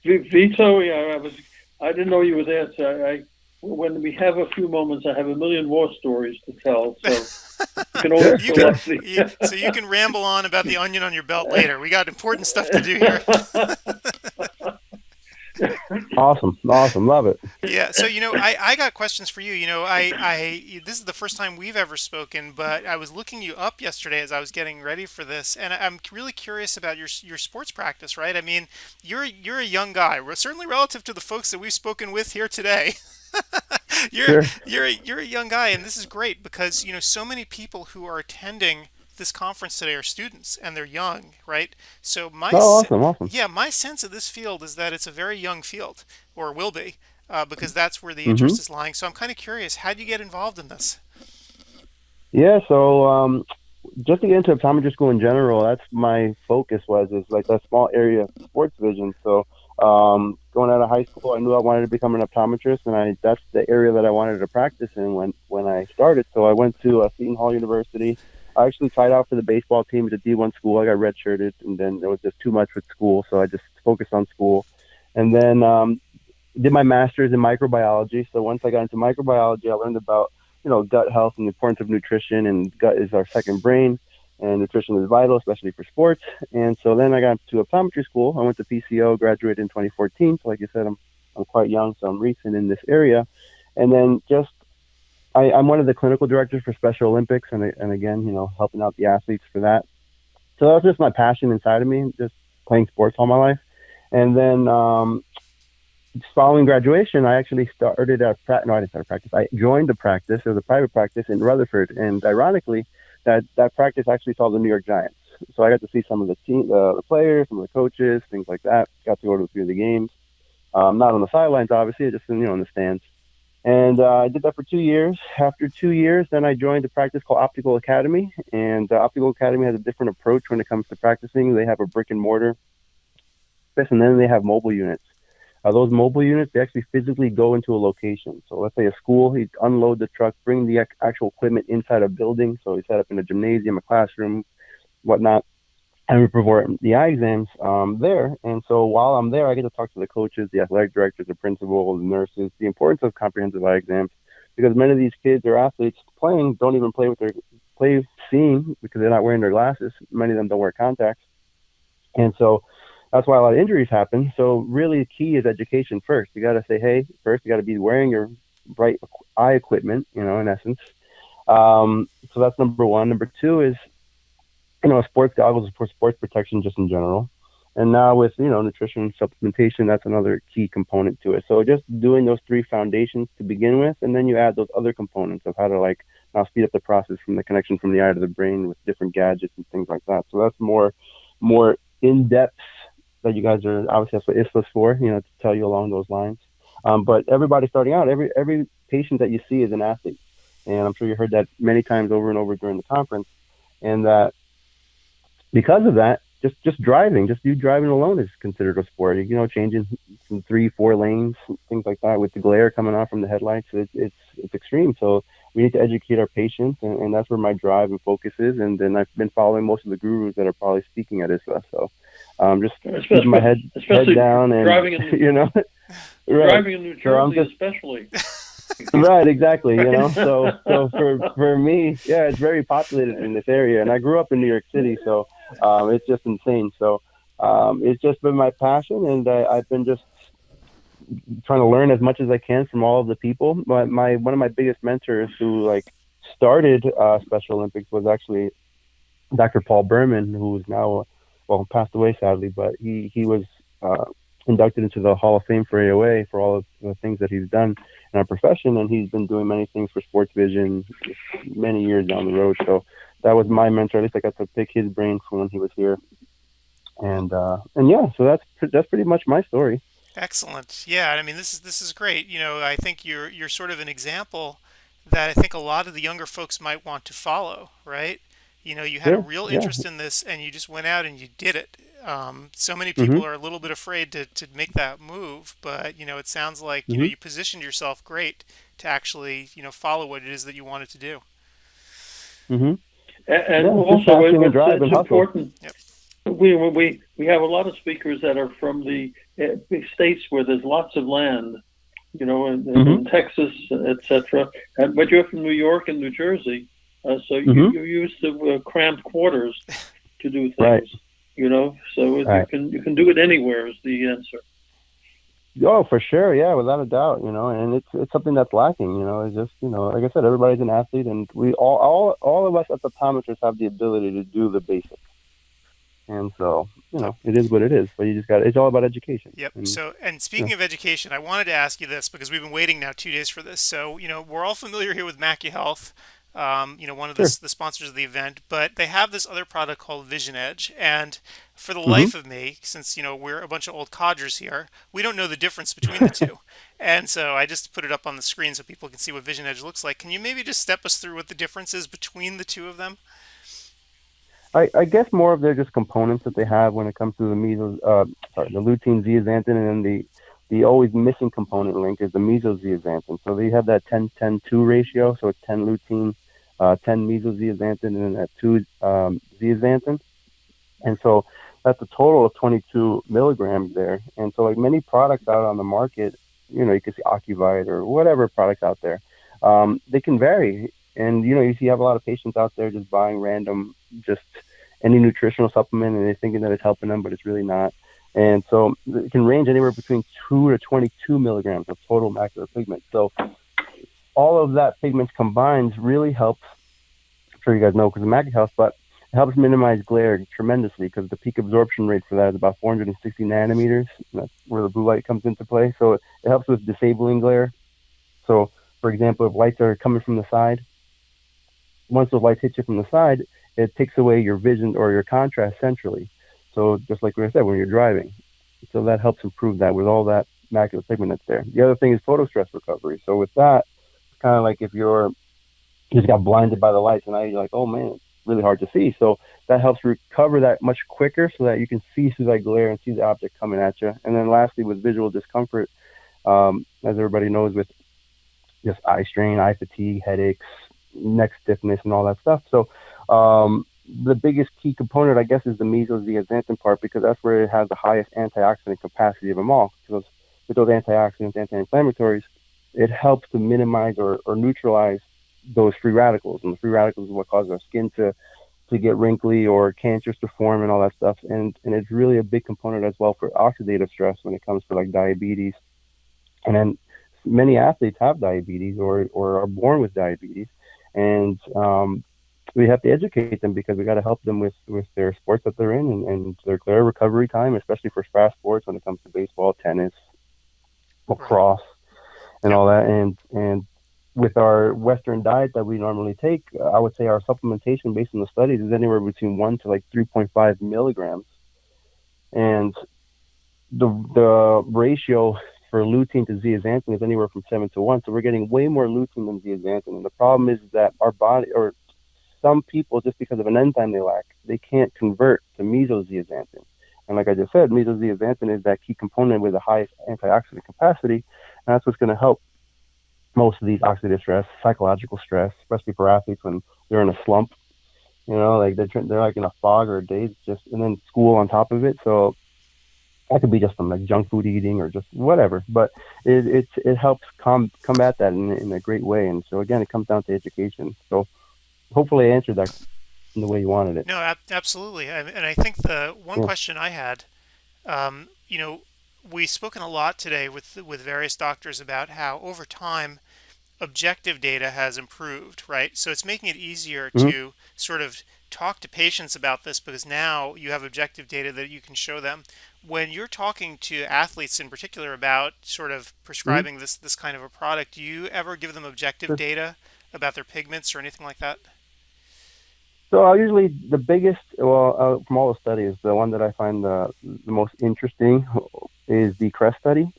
Vito, yeah, I didn't know you were there. So when we have a few moments, I have a million more stories to tell. So you can always Sure, fill up So you can ramble on about the onion on your belt later. We got important stuff to do here. awesome, awesome, love it. Yeah, so I got questions for you. This is the first time we've ever spoken, but I was looking you up yesterday as I was getting ready for this, and I'm really curious about your sports practice, right? I mean, you're a young guy, certainly relative to the folks that we've spoken with here today. Sure. You're a young guy, and this is great because so many people who are attending this conference today are students and they're young, right? So Oh, awesome, awesome. yeah, my sense of this field is that it's a very young field, or will be, because that's where the hmm interest is lying. So I'm kind of curious, how do you get involved in this? Yeah. So, just to get into optometry school in general, that's my focus is like a small area of sports vision. So, going out of high school, I knew I wanted to become an optometrist, and that's the area that I wanted to practice in when I started. So I went to Seton Hall University. I actually tried out for the baseball team at a D1 school. I got redshirted, and then there was just too much with school, so I just focused on school. And then did my master's in microbiology. So once I got into microbiology, I learned about gut health and the importance of nutrition. And gut is our second brain, and nutrition is vital, especially for sports. And so then I got to optometry school. I went to PCO, graduated in 2014. So like you said, I'm quite young, so I'm recent in this area. And then I'm one of the clinical directors for Special Olympics, and again, helping out the athletes for that. So that was just my passion inside of me, just playing sports all my life. And then following graduation, I actually started no, I didn't start a practice. I joined a practice. It was a private practice in Rutherford, and ironically, that practice actually saw the New York Giants. So I got to see some of the team, the players, some of the coaches, things like that. Got to go to a few of the games. Not on the sidelines, obviously, just in the stands. And I did that for 2 years. After 2 years, then I joined a practice called Optical Academy. And Optical Academy has a different approach when it comes to practicing. They have a brick and mortar, and then they have mobile units. Those mobile units, they actually physically go into a location. So let's say a school, he'd unload the truck, bring the actual equipment inside a building. So he set up in a gymnasium, a classroom, whatnot, and we perform the eye exams there. And so while I'm there, I get to talk to the coaches, the athletic directors, the principal, the nurses, the importance of comprehensive eye exams, because many of these kids or athletes playing don't even play seeing because they're not wearing their glasses. Many of them don't wear contacts. And so that's why a lot of injuries happen. So really the key is education first. You got to say, hey, first you got to be wearing your bright eye equipment, in essence. So that's number one. Number two is, sports goggles for sports protection just in general. And now with, nutrition supplementation, that's another key component to it. So just doing those three foundations to begin with, and then you add those other components of how to now speed up the process from the connection from the eye to the brain with different gadgets and things like that. So that's more in depth that you guys are obviously that's what ISVA's for, to tell you along those lines. But everybody starting out, every patient that you see is an athlete, and I'm sure you heard that many times over and over during the conference. And that because of that, just driving, just you driving alone is considered a sport. Changing from 3-4 lanes, things like that, with the glare coming off from the headlights, it's extreme. So we need to educate our patients, and that's where my drive and focus is. And then I've been following most of the gurus that are probably speaking at ISVA. So just keeping my head down, and driving right. driving in New Jersey, especially. Right, exactly. So for me, yeah, it's very populated in this area, and I grew up in New York City, so it's just insane. So it's just been my passion, and I've been just trying to learn as much as I can from all of the people. But one of my biggest mentors who started Special Olympics was actually Dr. Paul Berman, who is now passed away sadly, but he was inducted into the Hall of Fame for AOA for all of the things that he's done in our profession, and he's been doing many things for sports vision many years down the road. So that was my mentor. At least I got to pick his brain from when he was here, and yeah, so that's pretty much my story. Excellent. Yeah, I mean this is great. I think you're sort of an example that I think a lot of the younger folks might want to follow, right? You had a Sure, real yeah. interest in this and you just went out and you did it. So many hmm people are a little bit afraid to make that move, but it sounds like hmm you positioned yourself great to actually follow what it is that you wanted to do. hmm And Yeah, just also, passion and drive and it's hustle. important. Yep. we have a lot of speakers that are from the big states where there's lots of land, in Texas, etc. But you're from New York and New Jersey, so you used to cramped quarters to do things. Right. So you can do it anywhere is the answer. Oh, for sure, yeah, without a doubt, and it's something that's lacking, it's just, like I said, everybody's an athlete, and we all of us as optometrists have the ability to do the basics, and so, it is what it is, but you just it's all about education. Yep. And speaking of education, I wanted to ask you this because we've been waiting now 2 days for this. So, we're all familiar here with MacuHealth, one of the sponsors of the event, but they have this other product called Vision Edge. And for the life of me, since, we're a bunch of old codgers here, we don't know the difference between the two. And so I just put it up on the screen so people can see what Vision Edge looks like. Can you maybe just step us through what the difference is between the two of them? I guess more of their just components that they have when it comes to the lutein zeaxanthin, and then the always missing component link is the mesozeaxanthin. So they have that 10-10-2 ratio, so it's 10 lutein, 10 mesozeaxanthin, and then that 2 zeaxanthin. And so that's a total of 22 milligrams there. And so like many products out on the market, you can see Ocuvite or whatever products out there, they can vary. And, you have a lot of patients out there just buying random, just any nutritional supplement, and they're thinking that it's helping them, but it's really not. And so it can range anywhere between 2 to 22 milligrams of total macular pigment. So all of that pigment combined really helps. I'm sure you guys know because of MacuHealth, but it helps minimize glare tremendously because the peak absorption rate for that is about 460 nanometers. That's where the blue light comes into play. So it helps with disabling glare. So, for example, if lights are coming from the side, once those lights hit you from the side, it takes away your vision or your contrast centrally. So just like I said, when you're driving. So that helps improve that with all that macular pigment that's there. The other thing is photo stress recovery. So with that, it's kind of like if you just got blinded by the lights and now you're like, oh man, it's really hard to see. So that helps recover that much quicker so that you can see through that glare and see the object coming at you. And then lastly, with visual discomfort, as everybody knows, with just eye strain, eye fatigue, headaches, neck stiffness, and all that stuff. So the biggest key component, I guess, is the mesozeaxanthin part because that's where it has the highest antioxidant capacity of them all. Because with those antioxidants, anti-inflammatories, it helps to minimize or neutralize those free radicals. And the free radicals is what causes our skin to get wrinkly or cancers to form and all that stuff. And it's really a big component as well for oxidative stress when it comes to like diabetes. And then many athletes have diabetes or are born with diabetes. And we have to educate them because we got to help them with their sports that they're in and their recovery time, especially for fast sports when it comes to baseball, tennis, lacrosse, and all that. And with our Western diet that we normally take, I would say our supplementation based on the studies is anywhere between 1 to like 3.5 milligrams. And the ratio for lutein to zeaxanthin is anywhere from 7 to 1. So we're getting way more lutein than zeaxanthin. And the problem is that our body, or some people, just because of an enzyme they lack, they can't convert to mesozeaxanthin. And like I just said, mesozeaxanthin is that key component with the highest antioxidant capacity. And that's what's going to help most of these oxidative stress, psychological stress, especially for athletes when they're in a slump, like they're like in a fog or a daze, and then school on top of it. So that could be just from like junk food eating or just whatever, but it helps combat that in a great way. And so again, it comes down to education. So hopefully I answered that in the way you wanted it. No, absolutely. And I think the one question I had, we've spoken a lot today with various doctors about how over time objective data has improved, right? So it's making it easier to sort of talk to patients about this because now you have objective data that you can show them. When you're talking to athletes in particular about sort of prescribing this kind of a product, do you ever give them objective data about their pigments or anything like that? So usually the biggest, from all the studies, the one that I find the most interesting is the CREST study,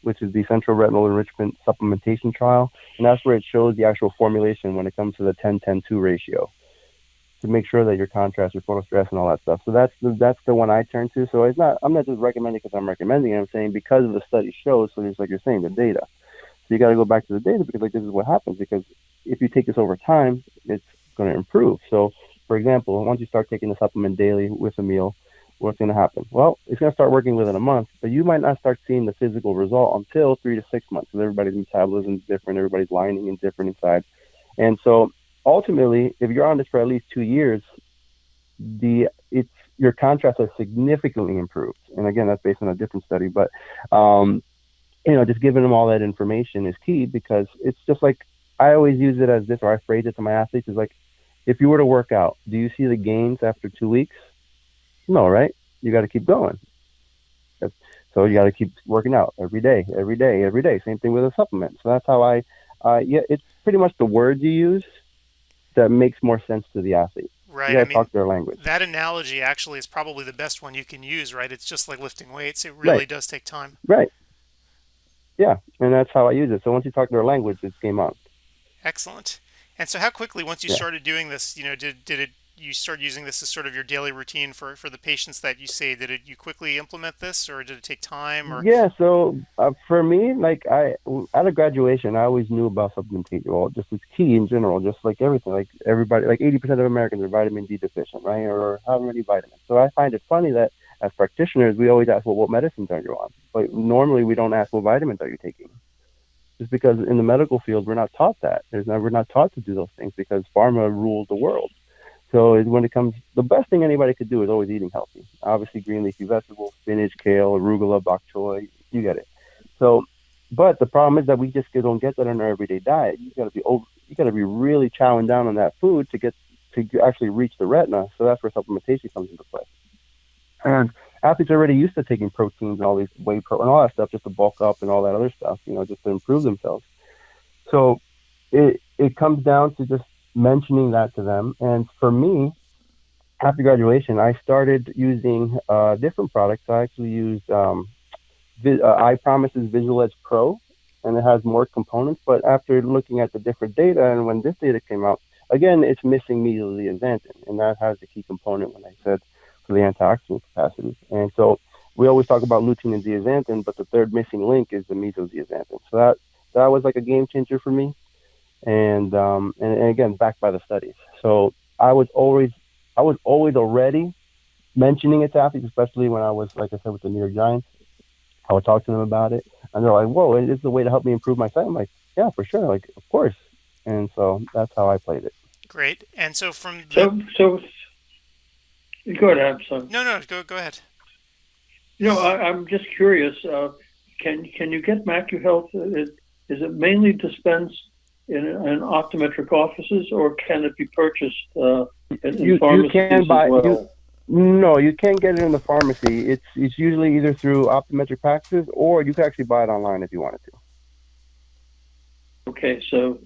which is the Central Retinal Enrichment Supplementation Trial. And that's where it shows the actual formulation when it comes to the 10-10-2 ratio to make sure that your contrast, your photo stress, and all that stuff. So that's the one I turn to. So I'm not just recommending because I'm recommending it. I'm saying because of the study shows, so just like you're saying, the data. So you got to go back to the data because like this is what happens. Because if you take this over time, it's going to improve. So, for example, once you start taking the supplement daily with a meal, what's going to happen? Well, it's going to start working within a month, but you might not start seeing the physical result until 3 to 6 months. Because everybody's metabolism is different, everybody's lining is different inside, and so ultimately, if you're on this for at least 2 years, your contrast has significantly improved. And again, that's based on a different study, but just giving them all that information is key, because it's just like, I always use it as this, or I phrase it to my athletes, is like, if you were to work out, do you see the gains after 2 weeks? No, right? You got to keep going. So you got to keep working out every day, every day, every day. Same thing with a supplement. So that's how it's pretty much the words you use that makes more sense to the athlete. Right. You got to talk their language. That analogy actually is probably the best one you can use, right? It's just like lifting weights. It really does take time. Right. Yeah, and that's how I use it. So once you talk their language, it's game on. Excellent. And so how quickly, once you started doing this, did you start using this as sort of your daily routine for the patients that you see? You quickly implement this, or did it take time? Or Yeah, so for me, like out of graduation, I always knew about supplementation. Well, just it's key in general, just like everything. Like everybody, like 80% of Americans are vitamin D deficient, right? Or how many vitamins? So I find it funny that as practitioners, we always ask, well, what medicines are you on? But normally we don't ask, what vitamins are you taking? Just because in the medical field, we're not taught that. We're not taught to do those things, because pharma rules the world. So when it comes, the best thing anybody could do is always eating healthy. Obviously, green leafy vegetables, spinach, kale, arugula, bok choy, you get it. So, but the problem is that we just don't get that in our everyday diet. You got to be really chowing down on that food to actually reach the retina. So that's where supplementation comes into play. And athletes are already used to taking proteins and all these whey protein and all that stuff just to bulk up and all that other stuff, just to improve themselves. So it comes down to just mentioning that to them. And for me, after graduation, I started using different products. I actually used iPromise's Visual Edge Pro, and it has more components. But after looking at the different data, and when this data came out, again, it's missing mesozeaxanthin, and that has the key component when I said for the antioxidant capacity. And so we always talk about lutein and zeaxanthin, but the third missing link is the mesozeaxanthin. So that was like a game changer for me. And again, backed by the studies. So I was always already mentioning it to athletes, especially when I was, like I said, with the New York Giants. I would talk to them about it, and they're like, "Whoa, is this a way to help me improve my sight?" I'm like, "Yeah, for sure, like, of course." And so that's how I played it. Great. And so from so go ahead, son. No, go ahead. I'm just curious. Can you get MacuHealth? Is it mainly dispensed in optometric offices, or can it be purchased in pharmacies as well? No, you can't get it in the pharmacy. It's usually either through optometric practices, or you can actually buy it online if you wanted to. Okay, so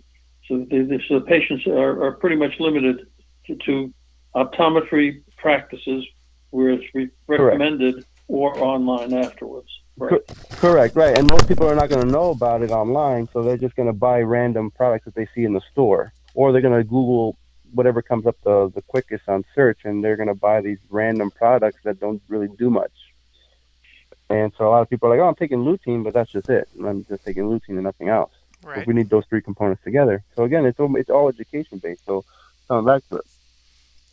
the patients are pretty much limited to optometry practices where it's recommended, or online afterwards. Right. Correct, right. And most people are not going to know about it online, so they're just going to buy random products that they see in the store, or they're going to Google whatever comes up the quickest on search, and they're going to buy these random products that don't really do much. And so a lot of people are like, "Oh, I'm taking lutein, but that's just it. I'm just taking lutein and nothing else." Right. So we need those three components together. So again, it's all education based. So coming back to it.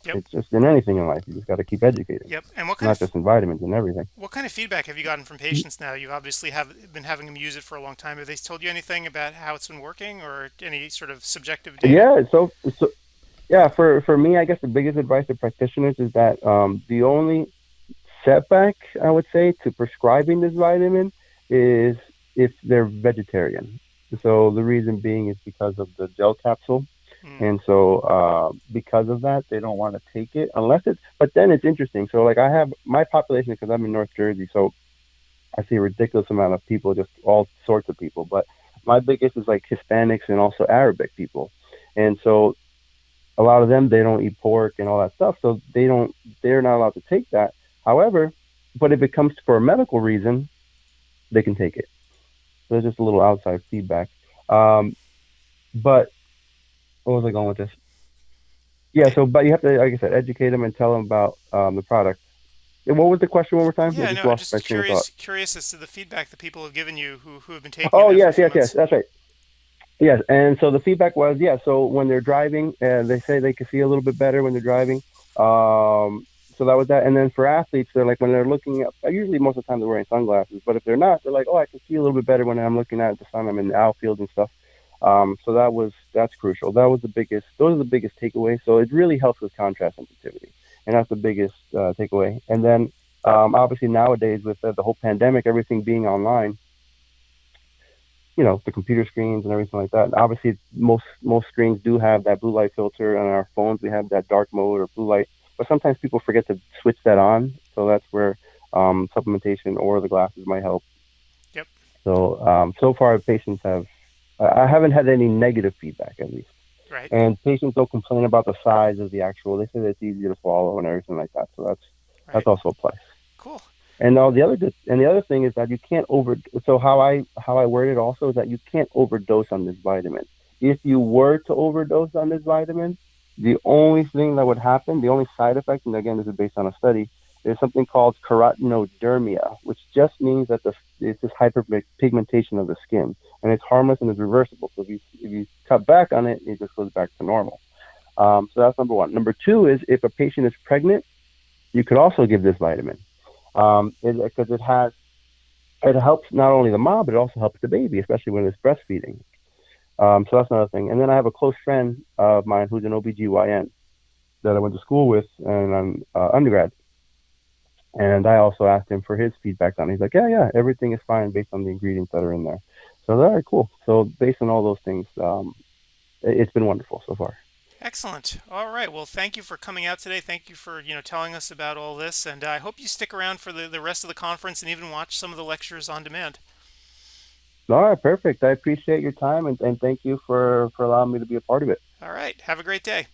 Yep. It's just in anything in life. You just got to keep educating. Yep. And not just in vitamins and everything. What kind of feedback have you gotten from patients now? You obviously have been having them use it for a long time. Have they told you anything about how it's been working, or any sort of subjective data? Yeah. So yeah, for me, I guess the biggest advice to practitioners is that the only setback, I would say, to prescribing this vitamin is if they're vegetarian. So the reason being is because of the gel capsule. And so because of that, they don't want to take it but then it's interesting. So like I have my population, because I'm in North Jersey, so I see a ridiculous amount of people, just all sorts of people. But my biggest is like Hispanics and also Arabic people. And so a lot of them, they don't eat pork and all that stuff. So they're not allowed to take that. However, but if it comes for a medical reason, they can take it. So there's just a little outside feedback. But what was I going with this? Yeah, but you have to, like I said, educate them and tell them about the product. And what was the question one more time? Yeah, I'm just curious as to the feedback that people have given you who have been taking it. Oh, yes, that's right. Yes, and so the feedback was, so when they're driving, they say they can see a little bit better when they're driving. So that was that. And then for athletes, they're like when they're looking at, usually most of the time they're wearing sunglasses, but if they're not, they're like, oh, I can see a little bit better when I'm looking at the sun. I'm in the outfield and stuff. So that's crucial. That was the biggest. Those are the biggest takeaways. So it really helps with contrast sensitivity, and that's the biggest takeaway. And then obviously nowadays with the whole pandemic, everything being online, the computer screens and everything like that. And obviously, most screens do have that blue light filter. On our phones, we have that dark mode or blue light, but sometimes people forget to switch that on. So that's where supplementation or the glasses might help. Yep. So so far, patients have. I haven't had any negative feedback at least, Right. and patients don't complain about the size of the actual. They say that it's easy to swallow and everything like that. So that's Right. also a plus. Cool. And the other thing is that you can't over. So how I word it also is that you can't overdose on this vitamin. If you were to overdose on this vitamin, the only thing that would happen, the only side effect, and again this is based on a study, is something called carotenodermia, which just means that it's this hyperpigmentation of the skin, and it's harmless and it's reversible. So if you cut back on it, it just goes back to normal. So that's number one. Number two is if a patient is pregnant, you could also give this vitamin because it helps not only the mom but it also helps the baby, especially when it's breastfeeding. So that's another thing. And then I have a close friend of mine who's an OBGYN that I went to school with and I'm undergrad. And I also asked him for his feedback on it. He's like, yeah, everything is fine based on the ingredients that are in there. So all right, cool. So based on all those things, it's been wonderful so far. Excellent. All right. Well, thank you for coming out today. Thank you for, telling us about all this. And I hope you stick around for the rest of the conference and even watch some of the lectures on demand. All right, perfect. I appreciate your time and thank you for allowing me to be a part of it. All right. Have a great day.